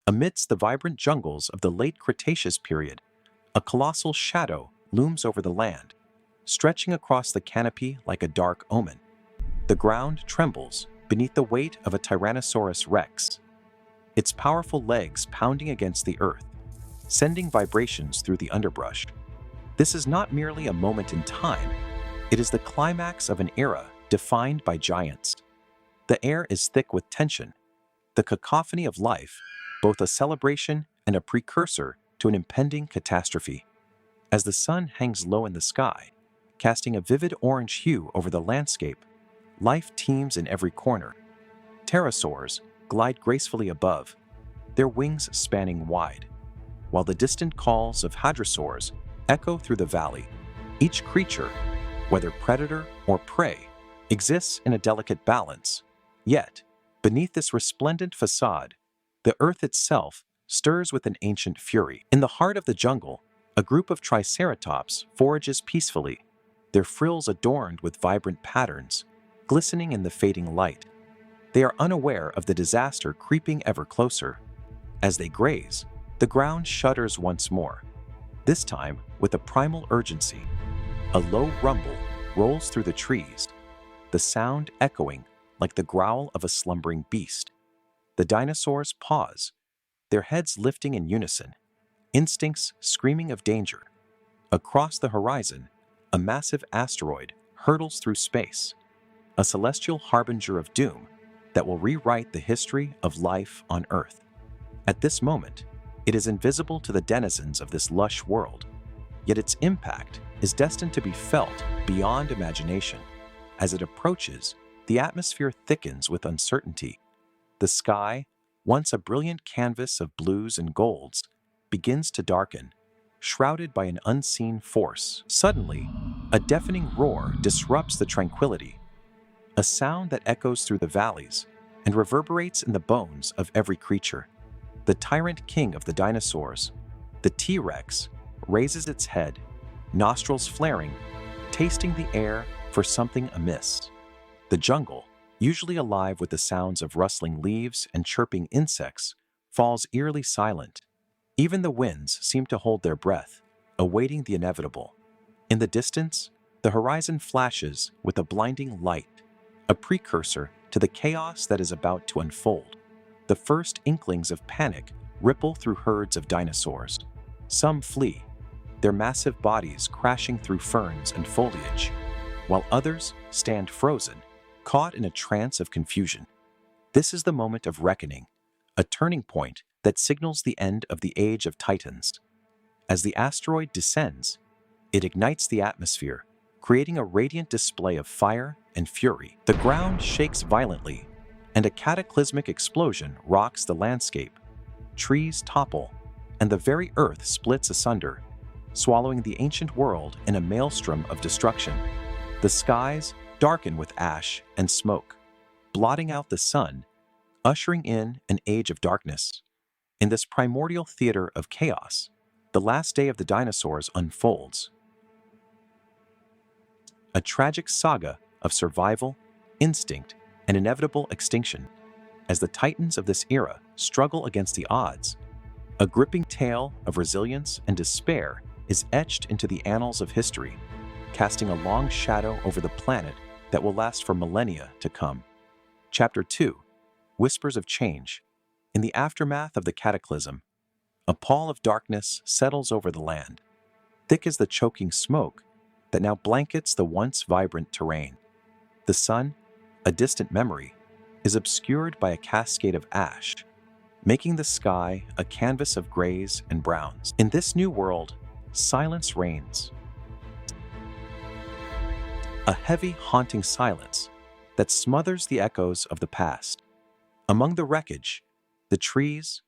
Amidst the vibrant jungles of the late Cretaceous period, a colossal shadow looms over the land, stretching across the canopy like a dark omen. The ground trembles beneath the weight of a Tyrannosaurus rex, its powerful legs pounding against the earth, sending vibrations through the underbrush. This is not merely a moment in time, it is the climax of an era defined by giants. The air is thick with tension, the cacophony of life, both a celebration and a precursor to an impending catastrophe. As the sun hangs low in the sky, casting a vivid orange hue over the landscape, life teems in every corner. Pterosaurs glide gracefully above, their wings spanning wide, while the distant calls of hadrosaurs echo through the valley. Each creature, whether predator or prey, exists in a delicate balance. Yet, beneath this resplendent facade, the earth itself stirs with an ancient fury. In the heart of the jungle, a group of Triceratops forages peacefully, their frills adorned with vibrant patterns, glistening in the fading light. They are unaware of the disaster creeping ever closer. As they graze, the ground shudders once more, this time with a primal urgency. A low rumble rolls through the trees, the sound echoing like the growl of a slumbering beast. The dinosaurs pause, their heads lifting in unison, instincts screaming of danger. Across the horizon, a massive asteroid hurtles through space, a celestial harbinger of doom that will rewrite the history of life on Earth. At this moment, it is invisible to the denizens of this lush world, yet its impact is destined to be felt beyond imagination. As it approaches, the atmosphere thickens with uncertainty. The sky, once a brilliant canvas of blues and golds, begins to darken, shrouded by an unseen force. Suddenly, a deafening roar disrupts the tranquility, a sound that echoes through the valleys and reverberates in the bones of every creature. The tyrant king of the dinosaurs, the T-Rex, raises its head, nostrils flaring, tasting the air for something amiss. The jungle, usually alive with the sounds of rustling leaves and chirping insects, falls eerily silent. Even the winds seem to hold their breath, awaiting the inevitable. In the distance, the horizon flashes with a blinding light, a precursor to the chaos that is about to unfold. The first inklings of panic ripple through herds of dinosaurs. Some flee, their massive bodies crashing through ferns and foliage, while others stand frozen, caught in a trance of confusion. This is the moment of reckoning, a turning point that signals the end of the age of titans. As the asteroid descends, it ignites the atmosphere, creating a radiant display of fire and fury. The ground shakes violently, and a cataclysmic explosion rocks the landscape. Trees topple, and the very earth splits asunder, swallowing the ancient world in a maelstrom of destruction. The skies darken with ash and smoke, blotting out the sun, ushering in an age of darkness. In this primordial theater of chaos, the last day of the dinosaurs unfolds. A tragic saga of survival, instinct, and inevitable extinction. As the titans of this era struggle against the odds, a gripping tale of resilience and despair is etched into the annals of history, casting a long shadow over the planet that will last for millennia to come. Chapter 2: Whispers of Change. In the aftermath of the cataclysm, a pall of darkness settles over the land, thick as the choking smoke that now blankets the once vibrant terrain. The sun, a distant memory, is obscured by a cascade of ash, making the sky a canvas of grays and browns. In this new world, silence reigns. A heavy, haunting silence that smothers the echoes of the past. Among the wreckage, the trees,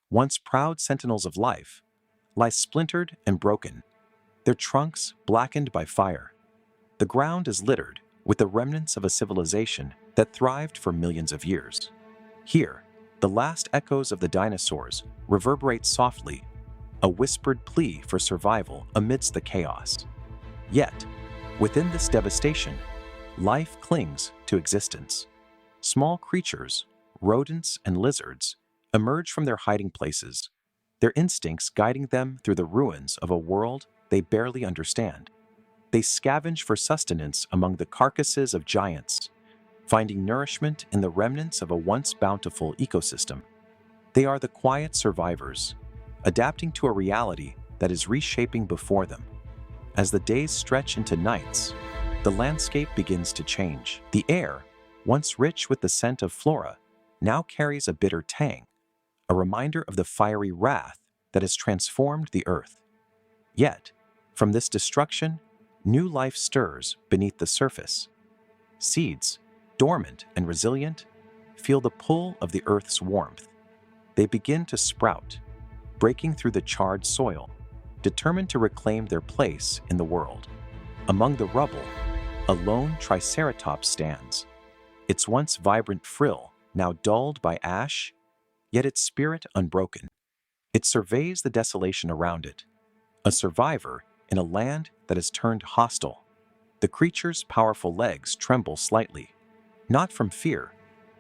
once proud sentinels of life, lie splintered and broken, their trunks blackened by fire. The ground is littered with the remnants of a civilization that thrived for millions of years. Here, the last echoes of the dinosaurs reverberate softly, a whispered plea for survival amidst the chaos. Yet, within this devastation, life clings to existence. Small creatures, rodents and lizards, emerge from their hiding places, their instincts guiding them through the ruins of a world they barely understand. They scavenge for sustenance among the carcasses of giants, finding nourishment in the remnants of a once bountiful ecosystem. They are the quiet survivors, adapting to a reality that is reshaping before them. As the days stretch into nights, the landscape begins to change. The air, once rich with the scent of flora, now carries a bitter tang, a reminder of the fiery wrath that has transformed the earth. Yet, from this destruction, new life stirs beneath the surface. Seeds, dormant and resilient, feel the pull of the earth's warmth. They begin to sprout, breaking through the charred soil, determined to reclaim their place in the world. Among the rubble, a lone Triceratops stands, its once vibrant frill now dulled by ash, yet its spirit unbroken. It surveys the desolation around it, a survivor in a land that has turned hostile. The creature's powerful legs tremble slightly, not from fear,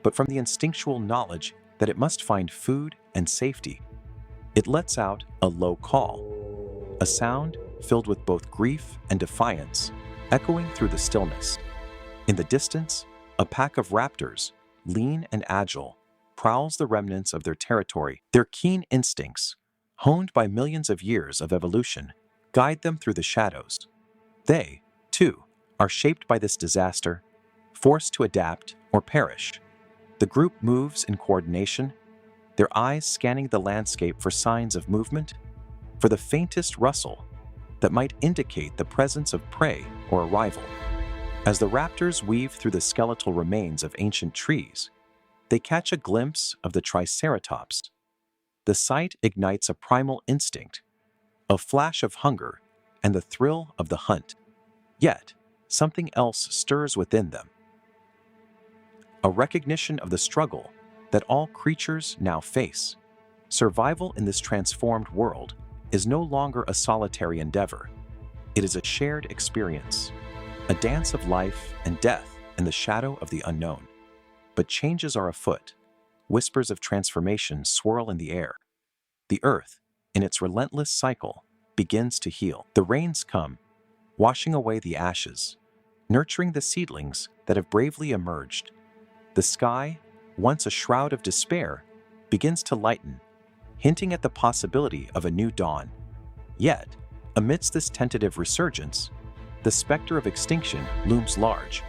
but from the instinctual knowledge that it must find food and safety. It lets out a low call, a sound filled with both grief and defiance, echoing through the stillness. In the distance, a pack of raptors, lean and agile, prowls the remnants of their territory. Their keen instincts, honed by millions of years of evolution, guide them through the shadows. They, too, are shaped by this disaster, forced to adapt or perish. The group moves in coordination, their eyes scanning the landscape for signs of movement, for the faintest rustle that might indicate the presence of prey or arrival. As the raptors weave through the skeletal remains of ancient trees, they catch a glimpse of the Triceratops. The sight ignites a primal instinct, a flash of hunger, and the thrill of the hunt. Yet, something else stirs within them. A recognition of the struggle that all creatures now face. Survival in this transformed world is no longer a solitary endeavor. It is a shared experience, a dance of life and death in the shadow of the unknown. But changes are afoot. Whispers of transformation swirl in the air. The earth, in its relentless cycle, begins to heal. The rains come, washing away the ashes, nurturing the seedlings that have bravely emerged. The sky, once a shroud of despair, begins to lighten, hinting at the possibility of a new dawn. Yet, amidst this tentative resurgence, the specter of extinction looms large.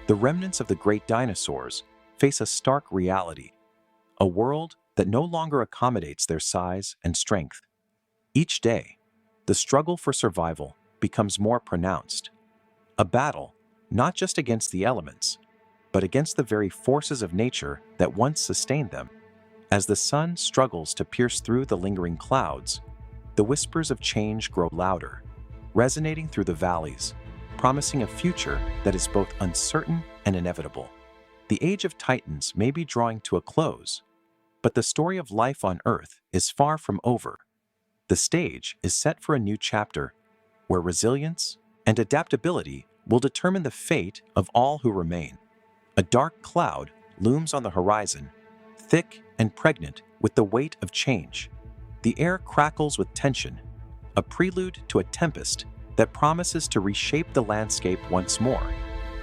The remnants of the great dinosaurs face a stark reality, a world that no longer accommodates their size and strength. Each day, the struggle for survival becomes more pronounced, a battle not just against the elements, but against the very forces of nature that once sustained them. As the sun struggles to pierce through the lingering clouds, the whispers of change grow louder, resonating through the valleys, promising a future that is both uncertain and inevitable. The age of Titans may be drawing to a close, but the story of life on Earth is far from over. The stage is set for a new chapter, where resilience and adaptability will determine the fate of all who remain. A dark cloud looms on the horizon, thick and pregnant with the weight of change. The air crackles with tension, a prelude to a tempest that promises to reshape the landscape once more.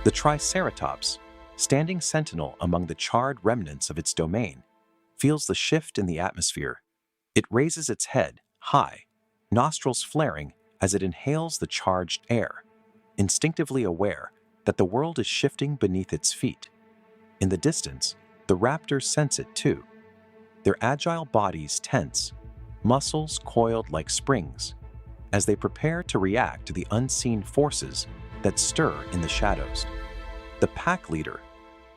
The Triceratops, standing sentinel among the charred remnants of its domain, feels the shift in the atmosphere. It raises its head high, nostrils flaring as it inhales the charged air, instinctively aware that the world is shifting beneath its feet. In the distance, the raptors sense it too. Their agile bodies tense, muscles coiled like springs, as they prepare to react to the unseen forces that stir in the shadows. The pack leader,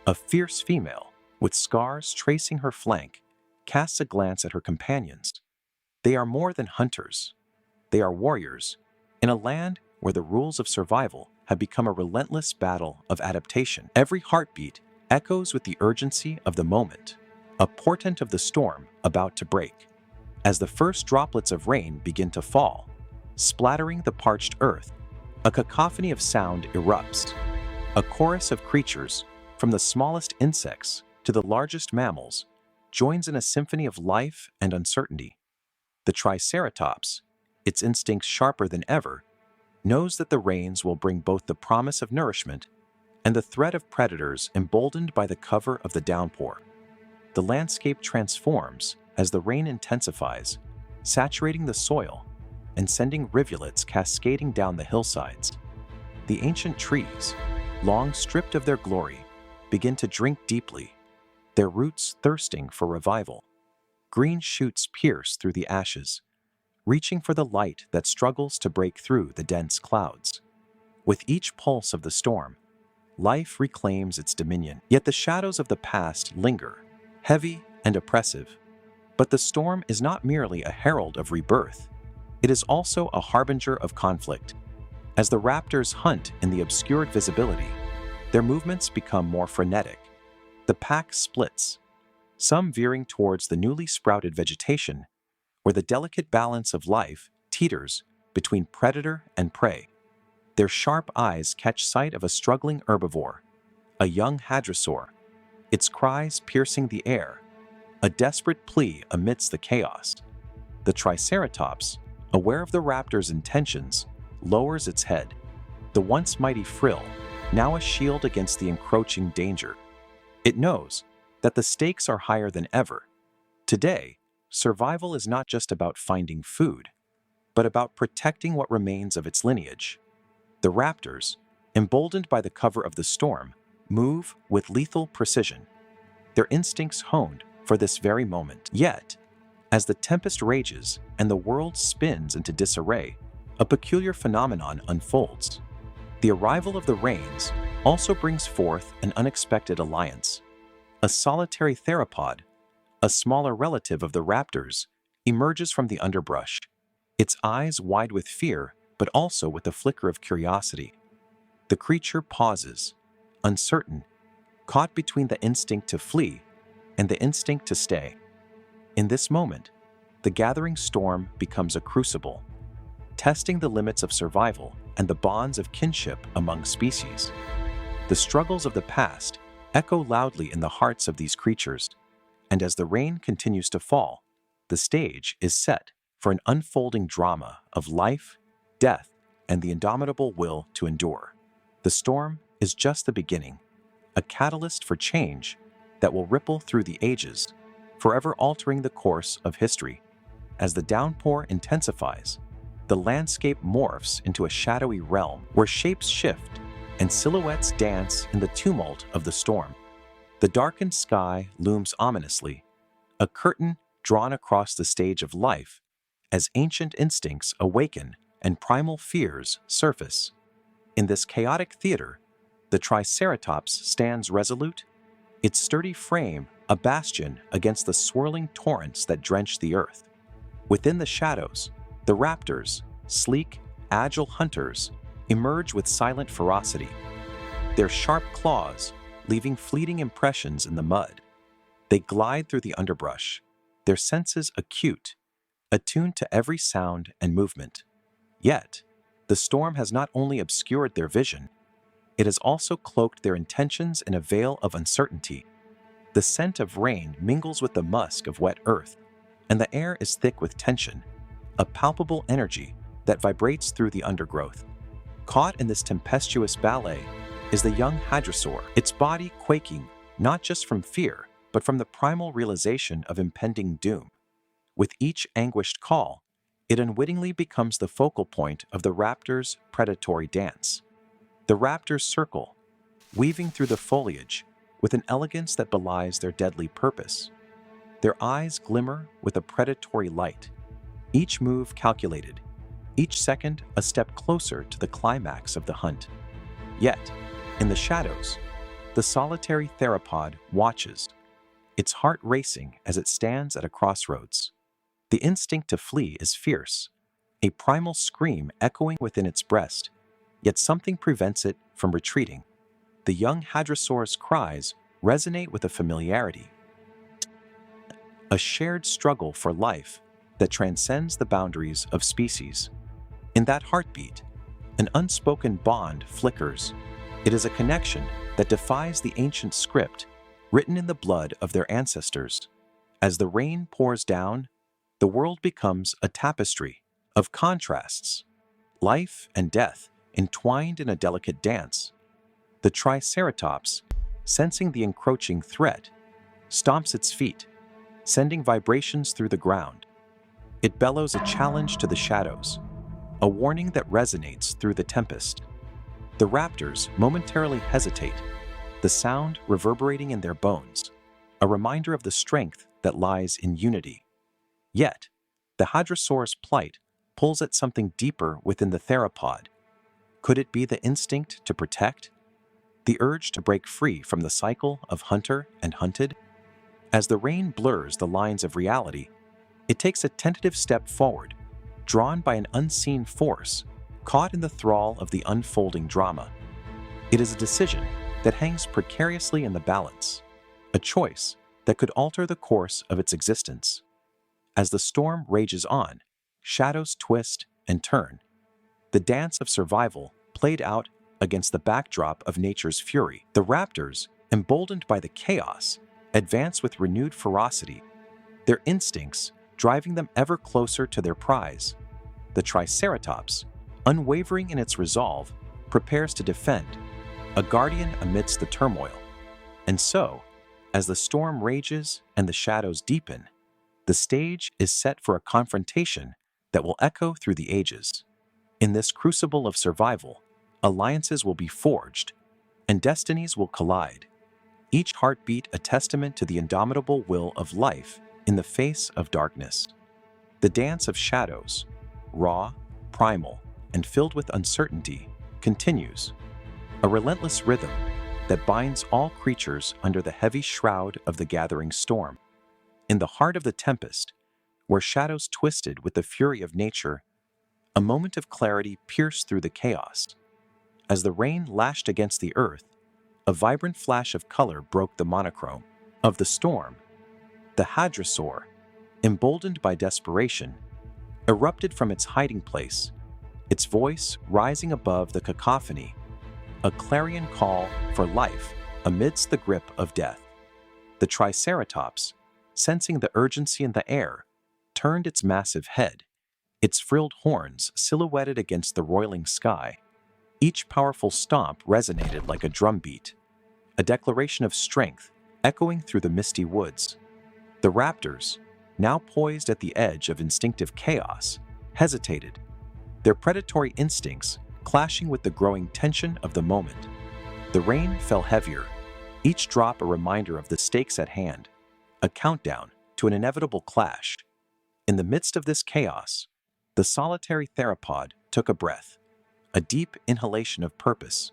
a fierce female with scars tracing her flank, casts a glance at her companions. They are more than hunters. They are warriors, in a land where the rules of survival have become a relentless battle of adaptation. Every heartbeat echoes with the urgency of the moment, a portent of the storm about to break. As the first droplets of rain begin to fall, splattering the parched earth, a cacophony of sound erupts. A chorus of creatures, from the smallest insects to the largest mammals, joins in a symphony of life and uncertainty. The Triceratops, its instincts sharper than ever, knows that the rains will bring both the promise of nourishment and the threat of predators emboldened by the cover of the downpour. The landscape transforms as the rain intensifies, saturating the soil and sending rivulets cascading down the hillsides. The ancient trees, long stripped of their glory, begin to drink deeply, their roots thirsting for revival. Green shoots pierce through the ashes, reaching for the light that struggles to break through the dense clouds. With each pulse of the storm, life reclaims its dominion. Yet the shadows of the past linger, heavy and oppressive. But the storm is not merely a herald of rebirth, it is also a harbinger of conflict. As the raptors hunt in the obscured visibility, their movements become more frenetic. The pack splits, some veering towards the newly sprouted vegetation, where the delicate balance of life teeters between predator and prey. Their sharp eyes catch sight of a struggling herbivore, a young hadrosaur, its cries piercing the air, a desperate plea amidst the chaos. The Triceratops, aware of the raptor's intentions, lowers its head, the once mighty frill, now a shield against the encroaching danger. It knows that the stakes are higher than ever. Today, survival is not just about finding food, but about protecting what remains of its lineage. The raptors, emboldened by the cover of the storm, move with lethal precision, their instincts honed for this very moment. Yet, as the tempest rages and the world spins into disarray, a peculiar phenomenon unfolds. The arrival of the rains also brings forth an unexpected alliance. A solitary theropod, a smaller relative of the raptors, emerges from the underbrush, its eyes wide with fear, but also with a flicker of curiosity. The creature pauses, uncertain, caught between the instinct to flee and the instinct to stay. In this moment, the gathering storm becomes a crucible, testing the limits of survival and the bonds of kinship among species. The struggles of the past echo loudly in the hearts of these creatures, and as the rain continues to fall, the stage is set for an unfolding drama of life, death, and the indomitable will to endure. The storm is just the beginning, a catalyst for change that will ripple through the ages, forever altering the course of history. As the downpour intensifies, the landscape morphs into a shadowy realm where shapes shift and silhouettes dance in the tumult of the storm. The darkened sky looms ominously, a curtain drawn across the stage of life as ancient instincts awaken and primal fears surface. In this chaotic theater, the Triceratops stands resolute, its sturdy frame a bastion against the swirling torrents that drench the earth. Within the shadows, the raptors, sleek, agile hunters, emerge with silent ferocity, their sharp claws leaving fleeting impressions in the mud. They glide through the underbrush, their senses acute, attuned to every sound and movement. Yet, the storm has not only obscured their vision, it has also cloaked their intentions in a veil of uncertainty. The scent of rain mingles with the musk of wet earth, and the air is thick with tension, a palpable energy that vibrates through the undergrowth. Caught in this tempestuous ballet is the young hadrosaur, its body quaking not just from fear, but from the primal realization of impending doom. With each anguished call, it unwittingly becomes the focal point of the raptor's predatory dance. The raptors circle, weaving through the foliage with an elegance that belies their deadly purpose. Their eyes glimmer with a predatory light, each move calculated, each second a step closer to the climax of the hunt. Yet, in the shadows, the solitary theropod watches, its heart racing as it stands at a crossroads. The instinct to flee is fierce, a primal scream echoing within its breast, yet something prevents it from retreating. The young hadrosaur's cries resonate with a familiarity, a shared struggle for life that transcends the boundaries of species. In that heartbeat, an unspoken bond flickers. It is a connection that defies the ancient script written in the blood of their ancestors. As the rain pours down, the world becomes a tapestry of contrasts, life and death entwined in a delicate dance. The Triceratops, sensing the encroaching threat, stomps its feet, sending vibrations through the ground. It bellows a challenge to the shadows, a warning that resonates through the tempest. The raptors momentarily hesitate, the sound reverberating in their bones, a reminder of the strength that lies in unity. Yet, the Hadrosaur's plight pulls at something deeper within the theropod. Could it be the instinct to protect? The urge to break free from the cycle of hunter and hunted? As the rain blurs the lines of reality, it takes a tentative step forward, drawn by an unseen force, caught in the thrall of the unfolding drama. It is a decision that hangs precariously in the balance, a choice that could alter the course of its existence. As the storm rages on, shadows twist and turn. The dance of survival played out against the backdrop of nature's fury. The raptors, emboldened by the chaos, advance with renewed ferocity, their instincts driving them ever closer to their prize. The Triceratops, unwavering in its resolve, prepares to defend, a guardian amidst the turmoil. And so, as the storm rages and the shadows deepen, the stage is set for a confrontation that will echo through the ages. In this crucible of survival, alliances will be forged, and destinies will collide, each heartbeat a testament to the indomitable will of life in the face of darkness. The dance of shadows, raw, primal, and filled with uncertainty, continues, a relentless rhythm that binds all creatures under the heavy shroud of the gathering storm. In the heart of the tempest, where shadows twisted with the fury of nature, a moment of clarity pierced through the chaos. As the rain lashed against the earth, a vibrant flash of color broke the monochrome of the storm. The Hadrosaur, emboldened by desperation, erupted from its hiding place, its voice rising above the cacophony, a clarion call for life amidst the grip of death. The Triceratops, sensing the urgency in the air, turned its massive head, its frilled horns silhouetted against the roiling sky. Each powerful stomp resonated like a drumbeat, a declaration of strength echoing through the misty woods. The raptors, now poised at the edge of instinctive chaos, hesitated, their predatory instincts clashing with the growing tension of the moment. The rain fell heavier, each drop a reminder of the stakes at hand, a countdown to an inevitable clash. In the midst of this chaos, the solitary theropod took a breath, a deep inhalation of purpose.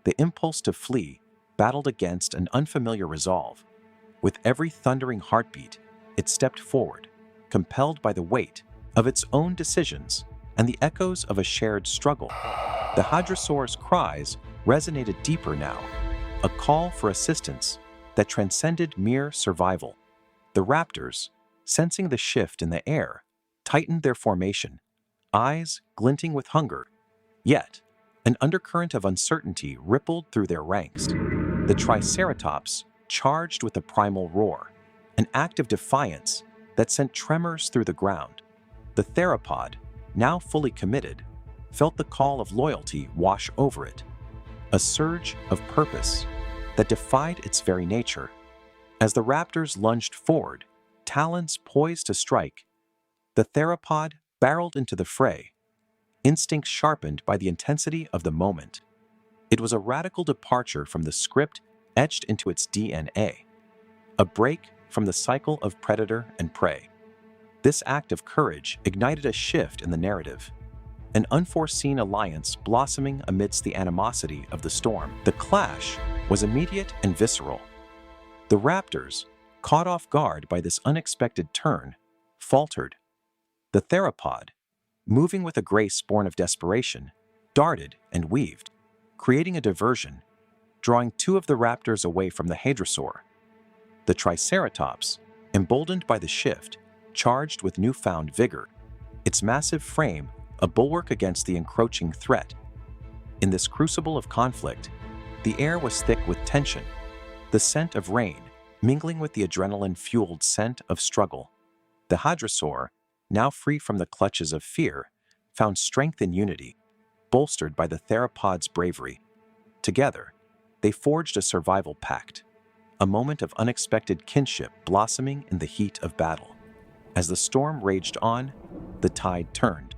The impulse to flee battled against an unfamiliar resolve. With every thundering heartbeat, it stepped forward, compelled by the weight of its own decisions and the echoes of a shared struggle. The Hadrosaur's cries resonated deeper now, a call for assistance that transcended mere survival. The raptors, sensing the shift in the air, tightened their formation, eyes glinting with hunger. Yet, an undercurrent of uncertainty rippled through their ranks. The Triceratops charged with a primal roar, an act of defiance that sent tremors through the ground. The theropod, now fully committed, felt the call of loyalty wash over it, a surge of purpose that defied its very nature. As the raptors lunged forward, talons poised to strike, the theropod barreled into the fray, instincts sharpened by the intensity of the moment. It was a radical departure from the script etched into its DNA, a break from the cycle of predator and prey. This act of courage ignited a shift in the narrative, an unforeseen alliance blossoming amidst the animosity of the storm. The clash was immediate and visceral. The raptors, caught off guard by this unexpected turn, faltered. The theropod, moving with a grace born of desperation, darted and weaved, creating a diversion, drawing two of the raptors away from the Hadrosaur. The Triceratops, emboldened by the shift, charged with newfound vigor, its massive frame a bulwark against the encroaching threat. In this crucible of conflict, the air was thick with tension, the scent of rain Mingling with the adrenaline-fueled scent of struggle, the hadrosaur, now free from the clutches of fear, found strength in unity, bolstered by the theropod's bravery. Together, they forged a survival pact, a moment of unexpected kinship blossoming in the heat of battle. As the storm raged on, the tide turned.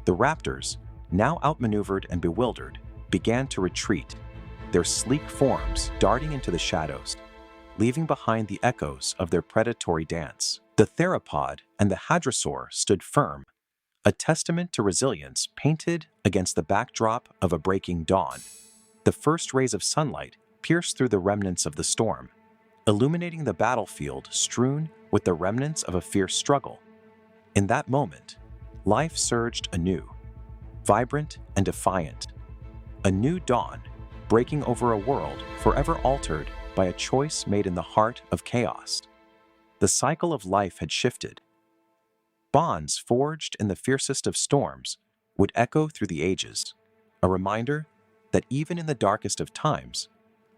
The raptors, now outmaneuvered and bewildered, began to retreat, their sleek forms darting into the shadows, leaving behind the echoes of their predatory dance. The theropod and the hadrosaur stood firm, a testament to resilience painted against the backdrop of a breaking dawn. The first rays of sunlight pierced through the remnants of the storm, illuminating the battlefield strewn with the remnants of a fierce struggle. In that moment, life surged anew, vibrant and defiant. A new dawn, breaking over a world forever altered by a choice made in the heart of chaos. The cycle of life had shifted. Bonds forged in the fiercest of storms would echo through the ages, a reminder that even in the darkest of times,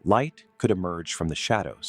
light could emerge from the shadows.